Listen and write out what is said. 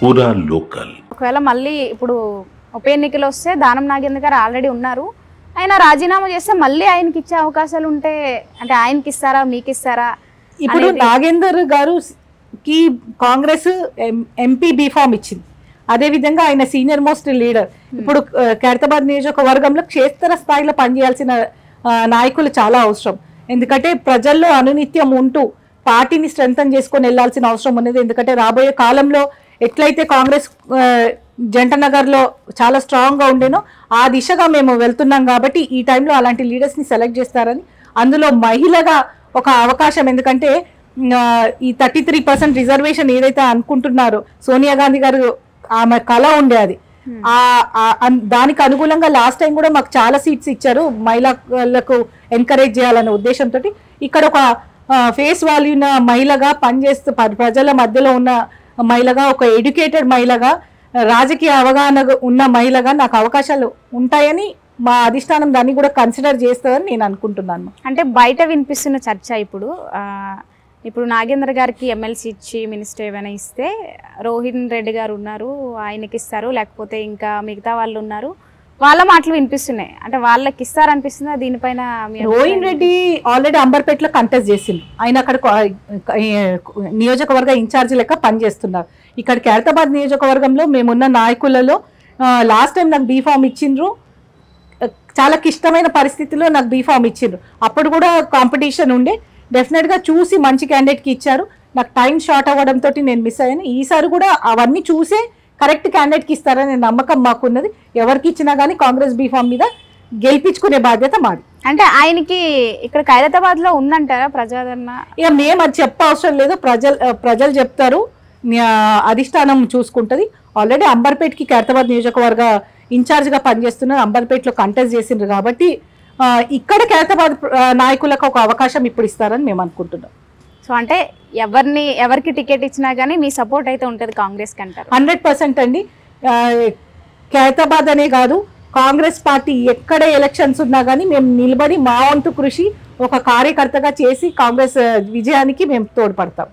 పూరా లోకల్. ఒకవేళ మళ్ళీ ఇప్పుడు ఉప ఎన్నికలు వస్తే దానం నాగేంద్ర గారు ఆల్రెడీ ఉన్నారు, ఆయన రాజీనామా చేస్తే మళ్ళీ ఆయనకి ఇచ్చే అవకాశాలు ఉంటే అంటే ఆయనకి ఇస్తారా మీకు ఇస్తారా? ఇప్పుడు నాగేందర్ గారు కి కాంగ్రెస్ ఎంపీ బీఫామ్ ఇచ్చింది, అదేవిధంగా ఆయన సీనియర్ మోస్ట్ లీడర్. ఇప్పుడు ఖైరతాబాద్ నియోజకవర్గంలో క్షేత్ర స్థాయిలో పనిచేయాల్సిన నాయకులు చాలా అవసరం. ఎందుకంటే ప్రజల్లో అనునిత్యం ఉంటూ పార్టీని స్ట్రెంథన్ చేసుకొని వెళ్లాల్సిన అవసరం ఉన్నది. ఎందుకంటే రాబోయే కాలంలో ఎట్లయితే కాంగ్రెస్ జంటనగర్లో చాలా స్ట్రాంగ్గా ఉండేనో ఆ దిశగా మేము వెళ్తున్నాం. కాబట్టి ఈ టైంలో అలాంటి లీడర్స్ని సెలెక్ట్ చేస్తారని, అందులో మహిళగా ఒక అవకాశం, ఎందుకంటే ఈ 33% రిజర్వేషన్ ఏదైతే అనుకుంటున్నారో సోనియా గాంధీ గారు ఆమె కళ ఉండే అది, దానికి అనుగుణంగా లాస్ట్ టైం కూడా మాకు చాలా సీట్స్ ఇచ్చారు మహిళలకు ఎంకరేజ్ చేయాలనే ఉద్దేశంతో. ఇక్కడ ఒక ఫేస్ వాల్యూ ఉన్న మహిళగా పనిచేస్తూ ప్రజల మధ్యలో ఉన్న మహిళగా, ఒక ఎడ్యుకేటెడ్ మహిళగా, రాజకీయ అవగాహన ఉన్న మహిళగా నాకు అవకాశాలు ఉంటాయని మా అధిష్టానం దాన్ని కూడా కన్సిడర్ చేస్తుందని నేను అనుకుంటున్నాను. అంటే బయట వినిపిస్తున్న చర్చ ఇప్పుడు నాగేంద్ర గారికి ఎమ్మెల్సీ ఇచ్చి మినిస్టర్ ఏమైనా ఇస్తే రోహిన్ రెడ్డి గారు ఉన్నారు ఆయనకి ఇస్తారు, లేకపోతే ఇంకా మిగతా వాళ్ళు ఉన్నారు, వాళ్ళ మాటలు వినిపిస్తున్నాయి. అంటే వాళ్ళకి ఇస్తారనిపిస్తుందా దీనిపైన? రోహిన్ రెడ్డి ఆల్రెడీ అంబర్పేటలో కంటెస్ట్ చేసిండు, ఆయన అక్కడ నియోజకవర్గ ఇన్ఛార్జి లెక్క పనిచేస్తున్నారు. ఇక్కడ ఖైరతాబాద్ నియోజకవర్గంలో మేమున్న నాయకులలో లాస్ట్ టైం నాకు బీఫామ్ ఇచ్చిండ్రు, చాలా క్లిష్టమైన పరిస్థితిలో నాకు బీఫామ్ ఇచ్చిండ్రు. అప్పుడు కూడా కాంపిటీషన్ ఉండే, డెఫినెట్గా చూసి మంచి క్యాండిడేట్కి ఇచ్చారు. నాకు టైం షార్ట్ అవ్వడంతో నేను మిస్ అయ్యాను. ఈసారి కూడా అవన్నీ చూసే కరెక్ట్ క్యాండిడేట్కి ఇస్తారనే నమ్మకం మాకున్నది. ఎవరికి ఇచ్చినా కానీ కాంగ్రెస్ బీఫామ్ మీద గెలిపించుకునే బాధ్యత మాది. అంటే ఆయనకి ఇక్కడ ఖైరతాబాద్లో ఉందంటారా ప్రజాదరణ? ఇక మేము అది చెప్ప అవసరం లేదు, ప్రజలు చెప్తారు, అధిష్టానం చూసుకుంటుంది. ఆల్రెడీ అంబర్పేట్కి ఖైరతాబాద్ నియోజకవర్గ ఇన్ఛార్జ్గా పనిచేస్తున్నారు, అంబర్పేట్లో కంటెస్ట్ చేసిండ్రు. కాబట్టి ఇక్కడ ఖైరతాబాద్ నాయకులకు ఒక అవకాశం ఇప్పుడు ఇస్తారని మేము అనుకుంటున్నాం. సో అంటే ఎవరికి టికెట్ ఇచ్చినా కానీ మీ సపోర్ట్ అయితే ఉంటుంది కాంగ్రెస్కి అంటారు? 100% అండి. ఖైరతాబాద్ అనే కాదు, కాంగ్రెస్ పార్టీ ఎక్కడ ఎలక్షన్స్ ఉన్నా కానీ మేము నిలబడి మా వంతు కృషి ఒక కార్యకర్తగా చేసి కాంగ్రెస్ విజయానికి మేము తోడ్పడతాం.